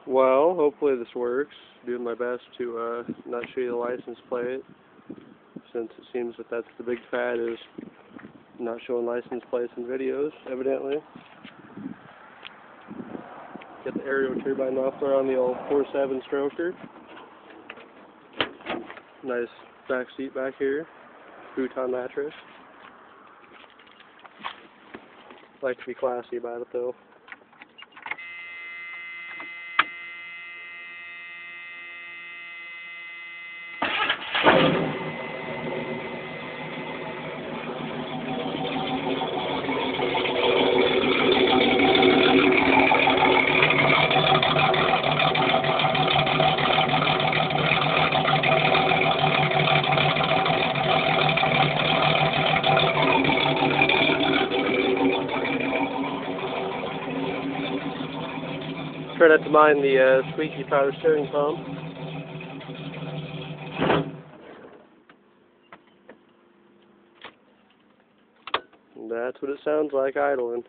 Well, hopefully this works. Doing my best to not show you the license plate, since it seems that that's the big fad, is not showing license plates in videos, evidently. Get the aeroturbine muffler on the old 4.7 stroker. Nice back seat back here. Futon mattress. Like to be classy about it though. Try not to mind the squeaky power steering pump. And that's what it sounds like idling.